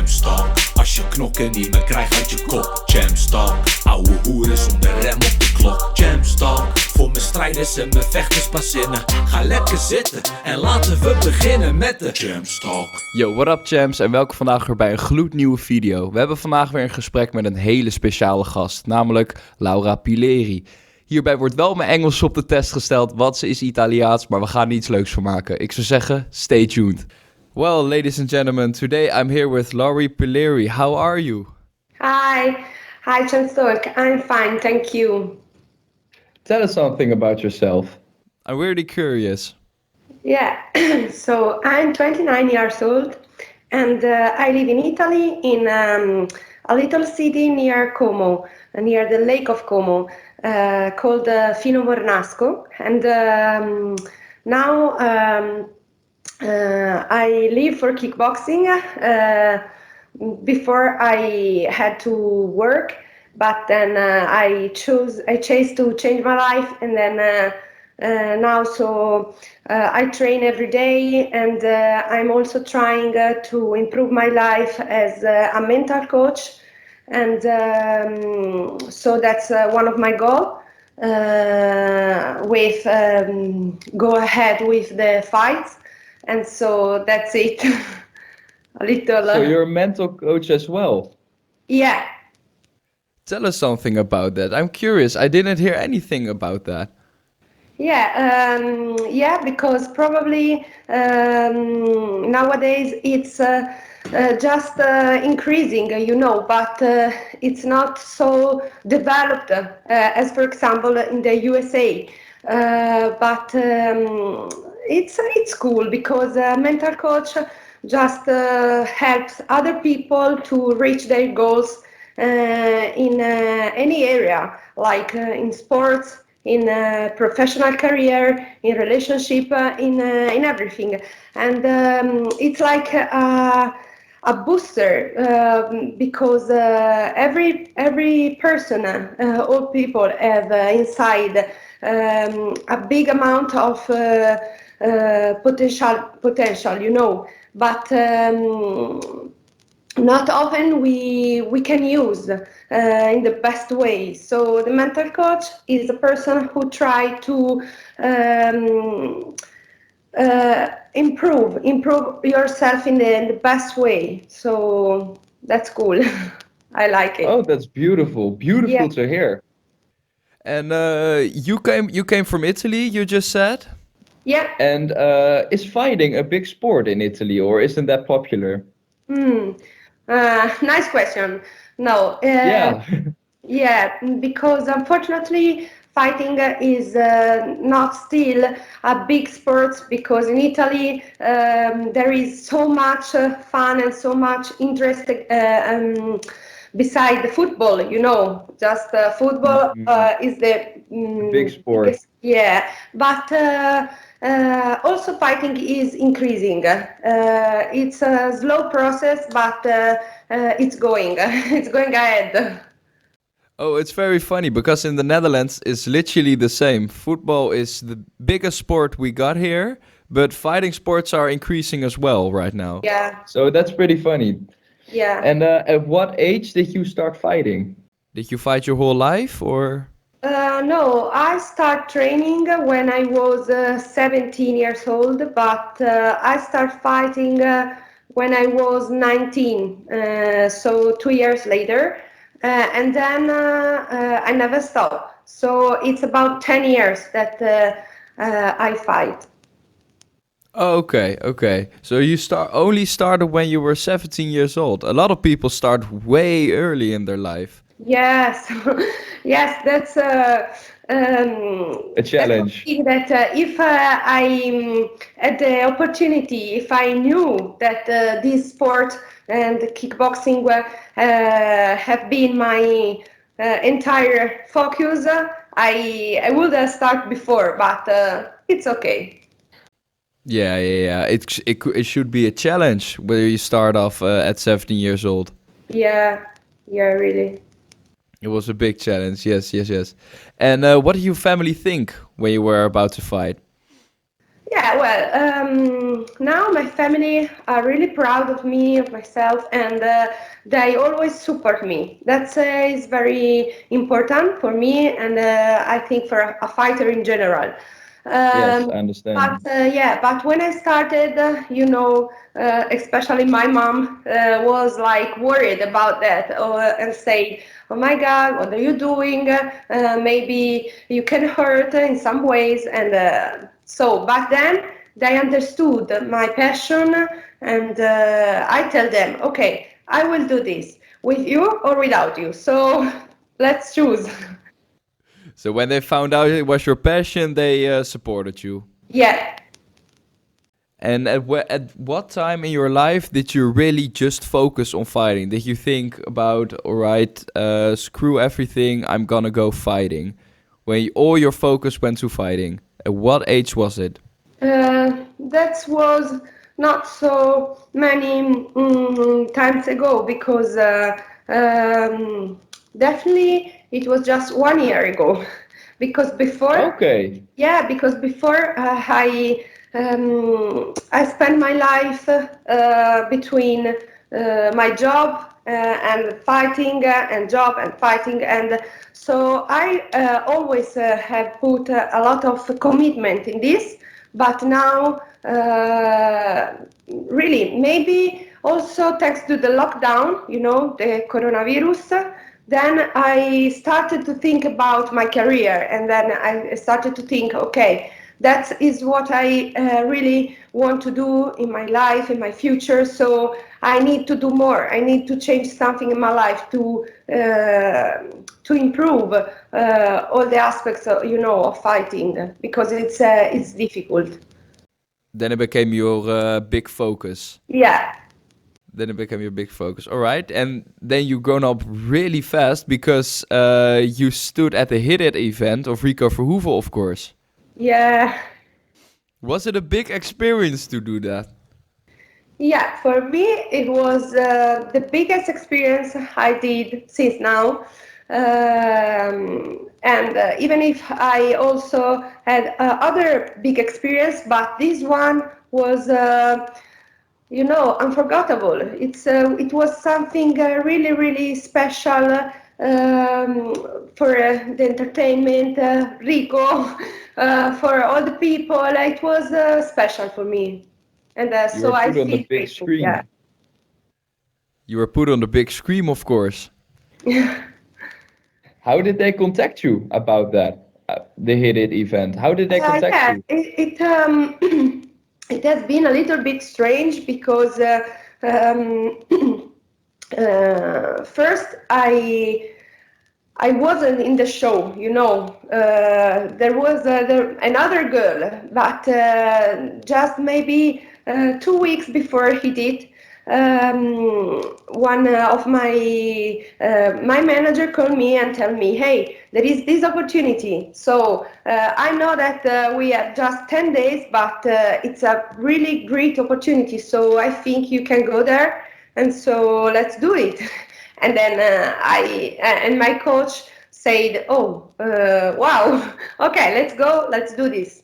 ChampsTalk, als je knokken niet meer krijgt uit je kop. ChampsTalk, ouwe hoeren zonder rem op de klok. ChampsTalk, voor mijn strijders en mijn vechters pas zinnen. Ga lekker zitten en laten we beginnen met de ChampsTalk. Yo, what up champs en welkom vandaag weer bij een gloednieuwe video. We hebben vandaag weer een gesprek met een hele speciale gast, namelijk Laura Pileri. Hierbij wordt wel mijn Engels op de test gesteld, want ze is Italiaans, maar we gaan er iets leuks van maken. Ik zou zeggen, stay tuned. Well, ladies and gentlemen, today I'm here with Laura Pileri. How are you? Hi, ChampsTalk. I'm fine, thank you. Tell us something about yourself. I'm really curious. Yeah, so I'm 29 years old and I live in Italy in a little city near Como, near the lake of Como, called Fino Mornasco. And now I live for kickboxing. Before I had to work, but then I chose to change my life, and then now I train every day, and I'm also trying to improve my life as a mental coach, and so that's one of my goals. With go ahead with the fights, and so that's it. A little. So you're a mental coach as well? Yeah. Tell us something about that. I'm curious. I didn't hear anything about that. Yeah, because probably nowadays it's just increasing, but it's not so developed as, for example, in the USA. But it's cool because a mental coach just helps other people to reach their goals in any area, like in sports, in professional career, in relationship, in everything. And it's like a booster because every person, all people have inside a big amount of potential, but not often we can use in the best way. So the mental coach is a person who try to improve yourself in the best way. So that's cool. I like it. Oh, that's beautiful. Yeah. To hear. And you came from Italy, you just said? Yeah. And is fighting a big sport in Italy, or isn't that popular? Nice question. No. Yeah, because unfortunately fighting is not still a big sport, because in Italy there is so much fun and so much interest beside the football, just football is the big sport. biggest, yeah, but also fighting is increasing. It's a slow process, but it's going it's going ahead. Oh, it's very funny because in the Netherlands it's literally the same. Football is the biggest sport we got here, but fighting sports are increasing as well right now. Yeah. So that's pretty funny. Yeah. And at what age did you start fighting? Did you fight your whole life, or? No, I start training when I was 17 years old, but I start fighting when I was 19, so 2 years later. And then I never stop. So it's about 10 years that I fight. Oh, okay. So you only started when you were 17 years old. A lot of people start way early in their life. Yes, yes, that's a challenge. That's that if I had the opportunity, if I knew that this sport and kickboxing have been my entire focus, I would have started before, but it's okay. Yeah. It should be a challenge where you start off at 17 years old. Yeah, really. It was a big challenge, yes. And what did your family think when you were about to fight? Yeah, well, now my family are really proud of me, of myself, and they always support me. That is very important for me, and I think for a fighter in general. Yes, I But understand. but when I started, especially my mom was like worried about that and say, "Oh my God, what are you doing? Maybe you can hurt in some ways." And so back then, they understood my passion, and I tell them, "Okay, I will do this with you or without you. So let's choose." So when they found out it was your passion, they supported you. Yeah. And at what time in your life did you really just focus on fighting? Did you think about, all right, screw everything, I'm gonna go fighting? When all your focus went to fighting. At what age was it? That was not so many times ago because definitely it was just 1 year ago. Because before, Okay. yeah, because before I spent my life between my job and fighting and job and fighting, and so I always have put a lot of commitment in this. But now, really, maybe also thanks to the lockdown, the coronavirus, then I started to think about my career, and then I started to think, okay, that is what I really want to do in my life, in my future. So I need to do more. I need to change something in my life to improve all the aspects of fighting, because it's difficult. Then it became your big focus. Yeah. Then it became your big focus. All right. And then you grown up really fast because you stood at the Hit It event of Rico Verhoeven, of course. Yeah. Was it a big experience to do that? Yeah, for me, it was the biggest experience I did since now. And even if I also had other big experience, but this one was, unforgettable. It was something really, really special for the entertainment, Rico, for all the people. It was special for me. And You so were I put on the feel big grateful. Yeah. screen. You were put on the big screen, of course. How did they contact you about that? The Hit It event. How did they contact Yeah, you? it has been a little bit strange because um, first I wasn't in the show, There was another girl, but just maybe 2 weeks before he did, one of my manager called me and tell me, hey, there is this opportunity. So I know that we have just 10 days, but it's a really great opportunity. So I think you can go there, and so let's do it. And then and my coach said, "Oh, wow, okay, let's go, let's do this."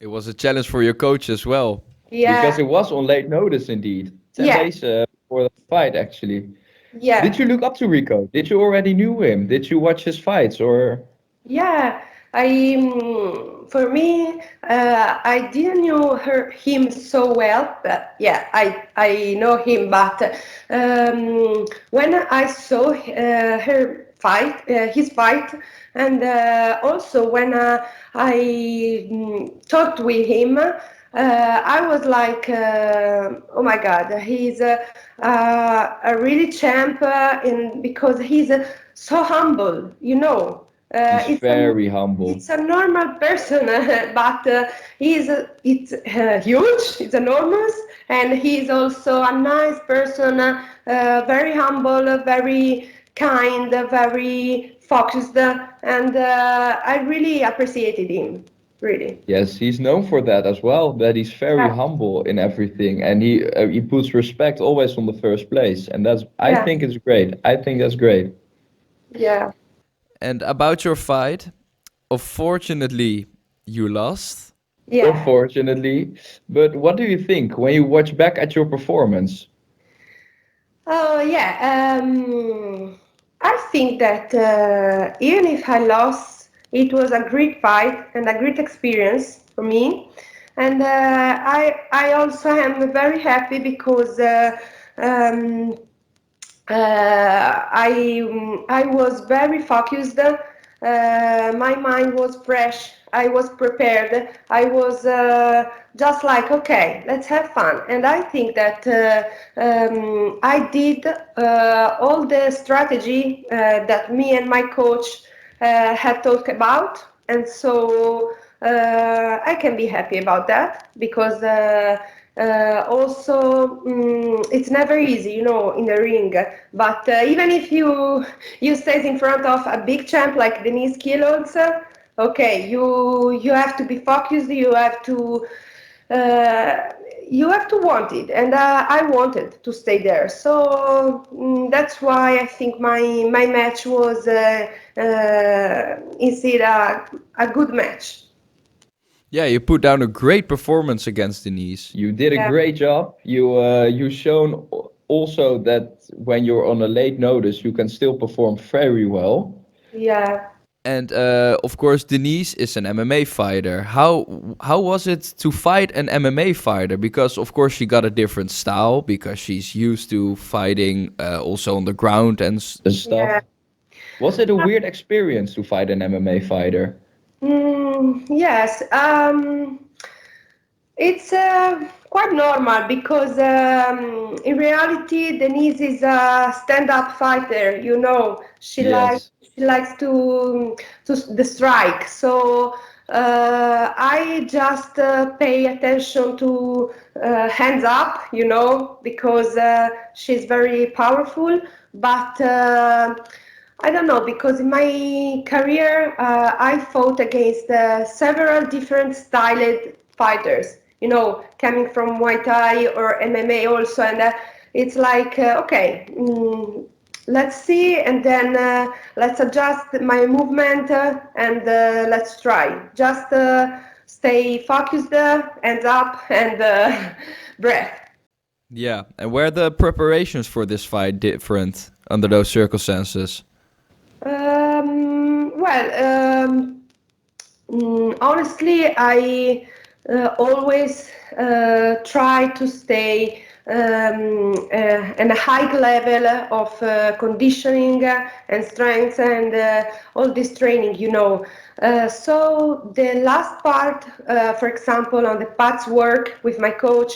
It was a challenge for your coach as well. Because Yeah, it was on late notice indeed. 10 yeah, days before the fight, actually. yeah. Did you look up to Rico? Did you already knew him? Did you watch his fights or? Yeah, for me, I didn't know him so well, but yeah, I know him. But when I saw his fight, and also when I talked with him, I was like, oh my God, he's a really champ, because he's so humble, He's it's a very humble. it's a normal person, but it's huge. It's enormous, and he's also a nice person, very humble, very kind, very focused, and I really appreciated him. Really. Yes, he's known for that as well, that he's very Yeah. humble in everything and he puts respect always on the first place. And that's I Yeah. think it's great. I think that's great. Yeah. And about your fight, unfortunately, you lost. Yeah. unfortunately. But what do you think when you watch back at your performance? Oh, yeah. I think that even if I lost, it was a great fight and a great experience for me. And I also am very happy because um, I was very focused. My mind was fresh. I was prepared. I was just like, okay, let's have fun. And I think that I did all the strategy that me and my coach had talked about, and so I can be happy about that because. Also, it's never easy, in the ring. But even if you stay in front of a big champ like Denise Kielholz, okay, you have to be focused. Uh, you have to want it, and I wanted to stay there. So that's why I think my match was instead a good match. Yeah, you put down a great performance against Denise. You did a Yeah. great job. You shown also that when you're on a late notice, you can still perform very well. Yeah. And of course, Denise is an MMA fighter. How was it to fight an MMA fighter? Because of course she got a different style because she's used to fighting also on the ground and stuff. Yeah. Was it a weird experience to fight an MMA fighter? Yes, it's quite normal because in reality Denise is a stand-up fighter. Yes. She likes to the strike. So I just pay attention to hands up. Because she's very powerful, but. I don't know because in my career I fought against several different styled fighters. Coming from Muay Thai or MMA also, and it's like okay, let's see, and then let's adjust my movement and let's try. Just stay focused, hands up, and breath. Yeah. And were the preparations for this fight different under those circumstances? Honestly, I always try to stay in a high level of conditioning and strength and all this training. So the last part, for example, on the paths work with my coach,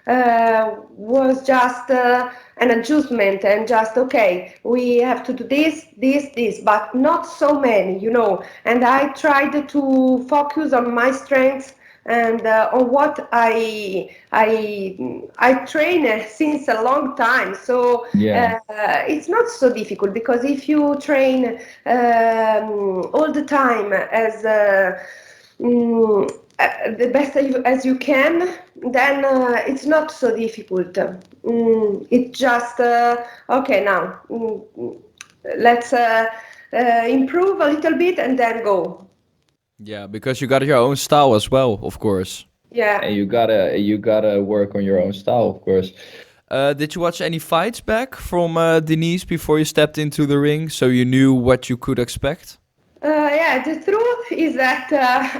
was just an adjustment and just okay, we have to do this, but not so many. And I tried to focus on my strengths and on what I train since a long time. So Yeah. it's not so difficult because if you train all the time as the best as you can, then it's not so difficult. It's just okay now. Let's improve a little bit and then go. Yeah, because you got your own style as well, of course. Yeah. And you gotta work on your own style, of course. Did you watch any fights back from Denise before you stepped into the ring, so you knew what you could expect? Yeah, the truth is that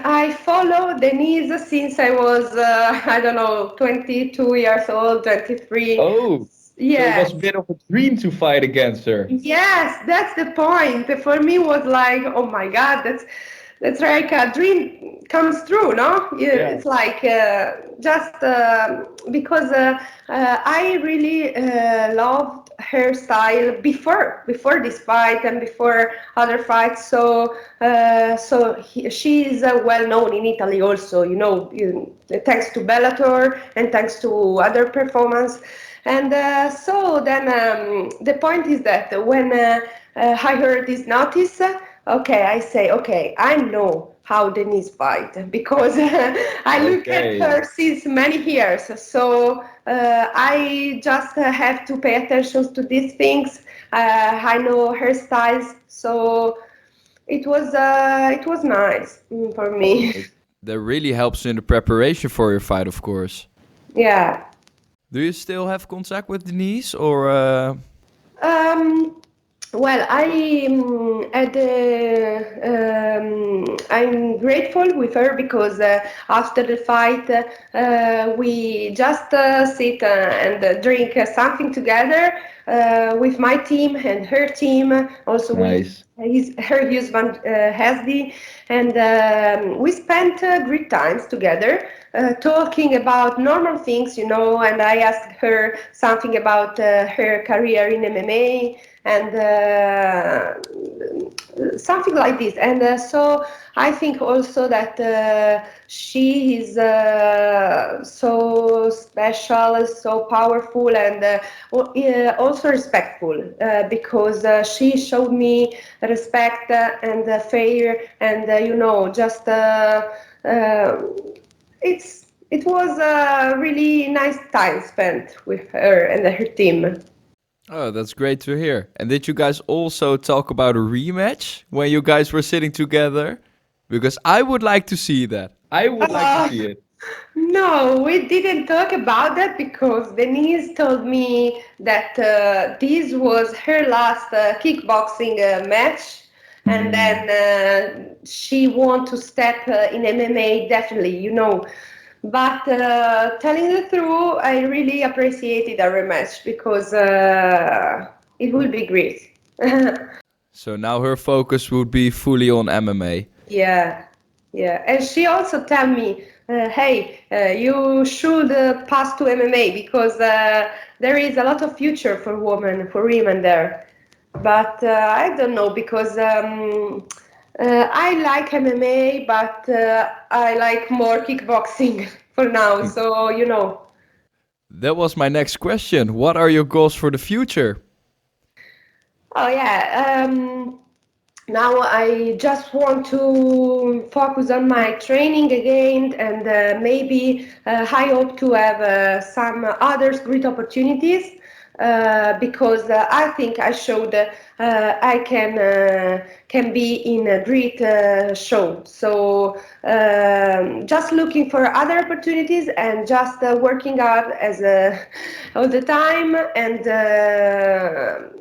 I follow Denise since I was, I don't know, 22 years old, 23. Oh, so it was Yes. a bit of a dream to fight against her. Yes, that's the point. For me, was like, oh my God, that's like a dream comes true, no? Yeah, Yeah. it's like just because I really loved her style before this fight and before other fights. So she is well known in Italy also. Thanks to Bellator and thanks to other performance. And so then the point is that when I heard this notice, okay, I say, okay, I know how Denise fight because I look at her since many years. So I just have to pay attention to these things. I know her styles, so it was nice for me. That really helps in the preparation for your fight, of course. Yeah. Do you still have contact with Denise, or? Um, well, I'm grateful with her because after the fight, we just sit and drink something together with my team and her team, also Nice. with her husband Hasdi, and we spent great times together. Talking about normal things, and I asked her something about her career in MMA and something like this. And so I think also that she is so special, so powerful, and also respectful because she showed me respect and fair, and just. It was a really nice time spent with her and her team. Oh, that's great to hear. And did you guys also talk about a rematch when you guys were sitting together? Because I would like to see that. I would like to Uh, see it. no, we didn't talk about that because Denise told me that this was her last kickboxing match, and then she want to step in MMA definitely. But telling the truth, I really appreciated our rematch because it will be great. So now her focus would be fully on MMA. Yeah, yeah. And she also tell me, hey, you should pass to MMA because there is a lot of future for women there. But I don't know because I like MMA, but I like more kickboxing for now. So. That was my next question. What are your goals for the future? Oh yeah. Now I just want to focus on my training again, and maybe I hope to have some other great opportunities because I think I showed I can be in a great show. So just looking for other opportunities and just working hard as all the time,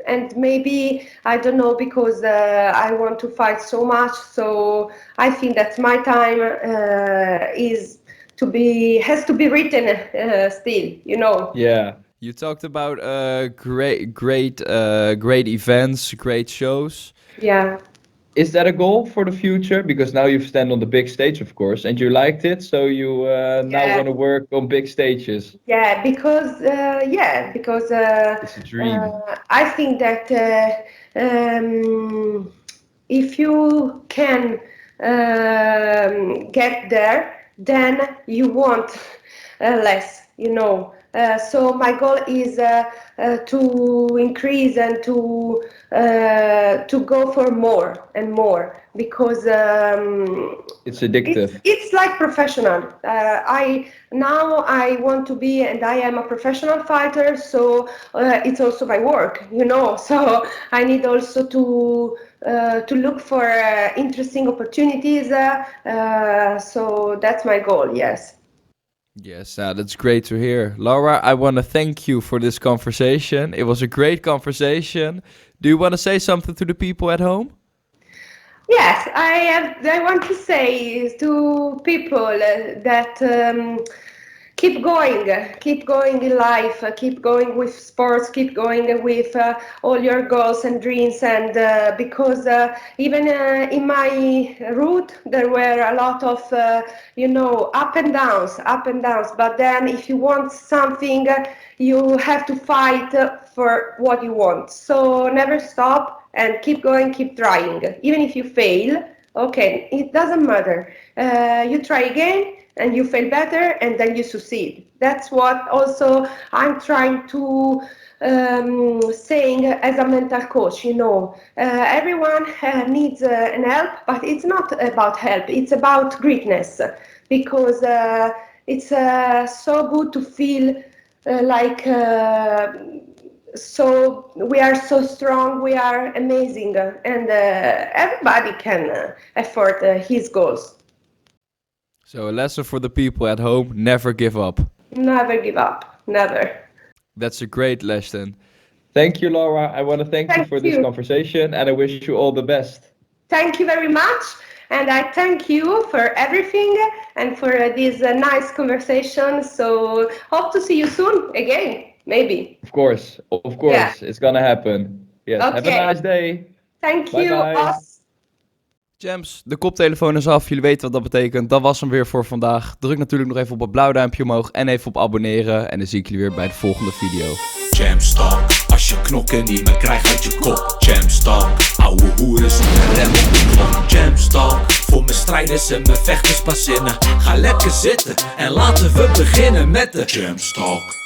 and maybe I don't know because I want to fight so much. So I think that my time is has to be written still. Yeah. You talked about great events, great shows. Yeah. Is that a goal for the future? Because now you stand on the big stage, of course, and you liked it, so you now Yeah. want to work on big stages. Because It's a dream. I think that if you can get there, then you want less. So my goal is to increase and to go for more and more because It's it's addictive. it's like professional. I want to be, and I am a professional fighter. So it's also my work. So I need also to look for interesting opportunities. So that's my goal. Yes. Yes, that's great to hear. Laura, I want to thank you for this conversation. It was a great conversation. Do you want to say something to the people at home? Yes, I want to say to people that keep going in life, keep going with sports, keep going with all your goals and dreams, and because even in my route there were a lot of up and downs. But then if you want something, you have to fight for what you want. So never stop and keep going, keep trying. Even if you fail, okay, it doesn't matter. You try again and you fail better and then you succeed. That's what also I'm trying to saying as a mental coach. Everyone needs an help, but it's not about help, it's about greatness because it's so good to feel like so we are so strong, we are amazing, and everybody can afford his goals. So a lesson for the people at home, never give up. Never give up. Never. That's a great lesson. Thank you, Laura. I want to thank you for this conversation and I wish you all the best. Thank you very much. And I thank you for everything and for this nice conversation. So hope to see you soon again, maybe. Of course. Yeah. It's gonna happen. Yes. Okay. Have a nice day. Thank Bye you. bye. Champs, de koptelefoon is af. Jullie weten wat dat betekent. Dat was hem weer voor vandaag. Druk natuurlijk nog even op het blauw duimpje omhoog en even op abonneren. En dan zie ik jullie weer bij de volgende video. ChampsTalk, als je knokken niet meer krijgt uit je kop. ChampsTalk, ouwe hoeren zonder rem op de klok. ChampsTalk, voor mijn strijders en mijn vechters pas zinnen. Ga lekker zitten en laten we beginnen met de ChampsTalk.